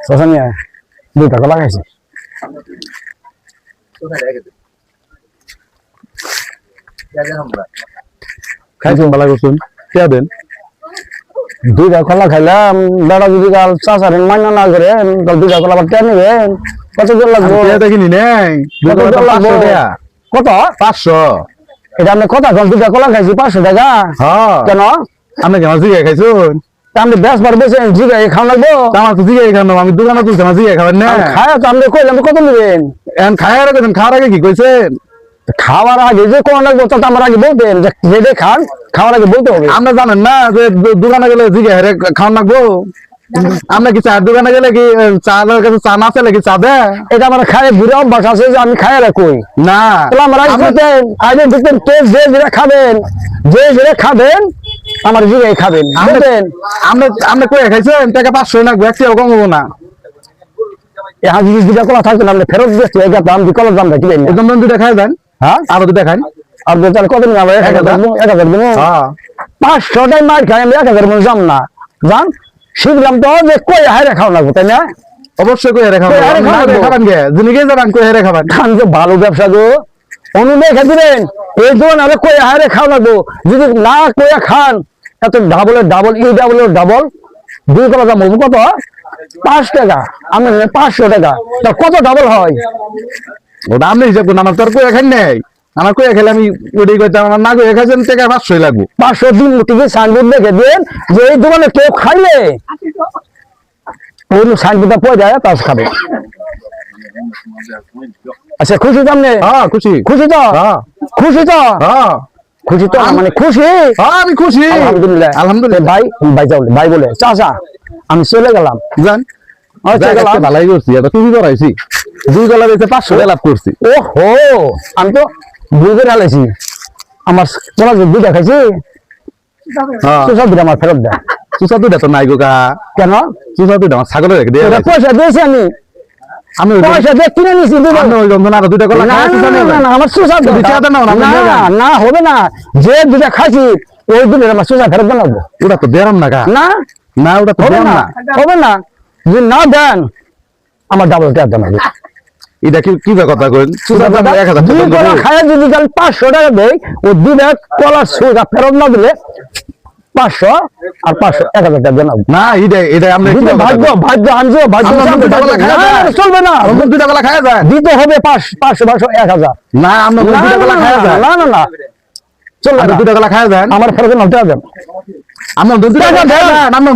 শশা নিয়ে দুইটা কলা খাইছি খাইছেন ভালো করছেন কে দেন দুইটা কলা খাইলাম বেড়া যদি কাল চাষারেন মান্য না করে দুইটা কলা আবার টেনে নেবেন কত জল লাগবো দেখিনি নেই কত 500 এটা আপনি কথা কল দুইটা কলা খাইছি 500 টাকা হ্যাঁ কেন আপনি কেন জিগাই খাইছেন আপনি বেশ বার বেশি জিগা খাওয়া লাগবো আমার তো জিগাই খান আমি দোকানে তুলছি আমার জিগাই খাবেন না খায় তো আপনি কইলাম কত নেবেন এখন খাওয়ার আগে খাওয়ার আগে কি কইছেন খাওয়ার আগে যে কোন লাগবো তো আমার আগে বলতেন যে খান খাওয়ার আগে বলতে হবে আমরা জানেন না যে দোকানে গেলে জিগাই খাওয়ান লাগবো আমরা কি চার দোকানে গেলে কি চালের কাছে চা না চাইলে কি চা দেয় এটা আমার খায় বুড়ো অভ্যাস আছে যে আমি খায় রাখুই না তাহলে আমার আগে দেখতেন কে যে যেটা খাবেন যে যেটা খাবেন আমার জিগাই খাবেন বুঝলেন আমরা কই খাইছেন টাকা 500 লাগবে একটু কম হবো না এখন যদি দুটা কলা থাকতেন আপনি ফেরত দিচ্ছি এটা দাম দি কলার দাম রাখবেন একদম দুটা খাই দেন হ্যাঁ আরো দুটা খান আর তাহলে কত নিন আমার 1000 দিন হ্যাঁ 500 টাই মার খাই আমি 1000 মন যাম না জান শিখলাম তো যে কই হাইরে খাওয়া লাগবে তাই না অবশ্যই কই হাইরে খাবেন খাবেন গে জিনিস জানান কই হাইরে খাবেন খান যে ভালো ব্যবসা গো অনুমে খেতেন এই দোকান আরে কই হাইরে খাওয়া লাগবো যদি না কইয়া খান এত ডাবলের ডাবল এই ডাবলের ডাবল দুই কলা দাম বলবো কত 5 টাকা আমি 500 টাকা তা কত ডাবল হয় ওটা আপনি হিসাব করুন আমার তো আর কই খান নাই আমার কই খেলে আমি ওটাই কইতাম আমার না কই খাইছেন টাকা 500 লাগবে 500 দিন থেকে সাইনবোর্ড লিখে দেন যে এই দোকানে কেউ খাইলে ওই সাইনবোর্ডটা পড়ে যায় তাস খাবে আচ্ছা খুশি তো আপনি হ্যাঁ খুশি খুশি তো হ্যাঁ খুশি তো হ্যাঁ খুশি তো মানে খুশি হ্যাঁ আমি খুশি আলহামদুলিল্লাহ আলহামদুলিল্লাহ ভাই ভাই যাও ভাই বলে চাচা আমি চলে গেলাম জান ভালাই করছি এটা তুমি করাইছি দুই গলা দিতে 500 টাকা লাভ করছি ও হো আমি তো বুঝে ঢালাইছি আমার কোলা দুধ খাইছি সুসা দুধ আমার ফেরত দেয় সুসা দুধ তো নাই গো কা কেন সুসা দুধ আমার ছাগলের রেখে দিয়ে পয়সা দিয়েছি আমি পয়সা দিয়ে কিনে নিয়েছি ওই যন্ত্রণা আরো দুইটা গলা আমার সুসা দুধ না হবে না যে দুটা খাইছি ওই দুধের আমার সুসা ফেরত দেন ওটা তো দেরাম না কা না না ওটা তো দেরাম না হবে না যদি না দেন আমার ডাবল টাকা দেন এটা কি কথা কইন সুসা দাম 1000 টাকা খায় যদি কাল 500 টাকা দেয় ও দুধে কলার সুসা ফেরত না দিলে 500 আর 500 1000 টাকা দেন না এটা আমরা ভাগ্য ভাগ্য আনজো ভাগ্য চলবে না দুইটা গলা খাওয়া যায় দিতে হবে 500 1000 না আমরা দুইটা গলা খাওয়া যায় না না না চলবে না দুইটা গলা খাওয়া যায় আমার ফেরত না টাকা দেন আমরা দুইটা গলা খাওয়া যায় আমরা